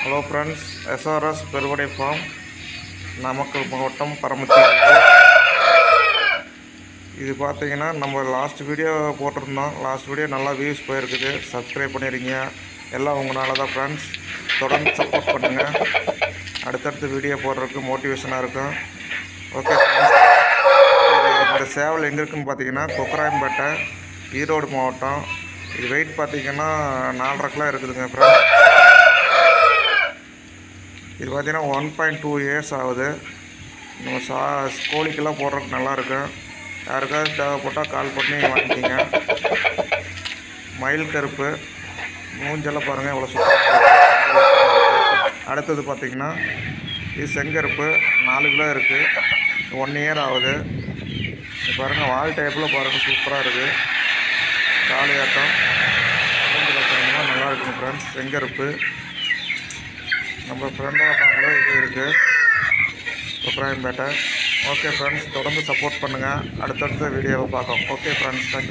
Hello friends, SRS Peruvadai farm, Namakkal மாவட்டம், பரமத்தி. இது பார்த்தீங்கன்னா நம்ம லாஸ்ட் வீடியோ போட்டிருந்தோம். லாஸ்ட் வீடியோ நல்லா வியூஸ் போயிருக்குது. சப்ஸ்கிரைப் பண்ணிடுங்க. எல்லாம் உங்களால தான் ஃப்ரெண்ட்ஸ். தொடர்ந்து சப்போர்ட் பண்ணுங்கள். அடுத்தடுத்து வீடியோ போடுறதுக்கு மோட்டிவேஷனாக இருக்கும். ஓகே ஃப்ரெண்ட்ஸ், இந்த சேவல் எங்கே இருக்குதுன்னு பார்த்தீங்கன்னா கொக்கராயம்பேட்டை, ஈரோடு மாவட்டம். இது வெயிட் பார்த்தீங்கன்னா 4.5 கிலோ இருக்குதுங்க ஃப்ரெண்ட்ஸ். இது பார்த்தீங்கன்னா 1.2 இயர்ஸ் ஆகுது. நம்ம கோழிக்கெல்லாம் போடுறதுக்கு நல்லாயிருக்கும். யாருக்காவது தேவைப்பட்டால் கால் பண்ணி வாங்கிக்கிங்க. மயில் கருப்பு, மூஞ்செல்லாம் பாருங்கள் எவ்வளோ சூப்பராக. அடுத்தது பார்த்திங்கன்னா இது செங்கருப்பு, 4 கிலோ இருக்குது. 1 இயர் ஆகுது. பாருங்கள், வால் டைப்பில் பாருங்கள், சூப்பராக இருக்குது. காளியாட்டம் மூஞ்சில் பார்த்தீங்கன்னா நல்லா இருக்குங்க ஃப்ரெண்ட்ஸ். செங்கருப்பு நம்ம ஃப்ரெண்டோட பார்க்கல இது இருக்குது, கொக்கராயம்பேட்டை. ஓகே ஃப்ரெண்ட்ஸ், தொடர்ந்து சப்போர்ட் பண்ணுங்கள். அடுத்தடுத்த வீடியோவை பார்க்கலாம். Okay friends, thank you.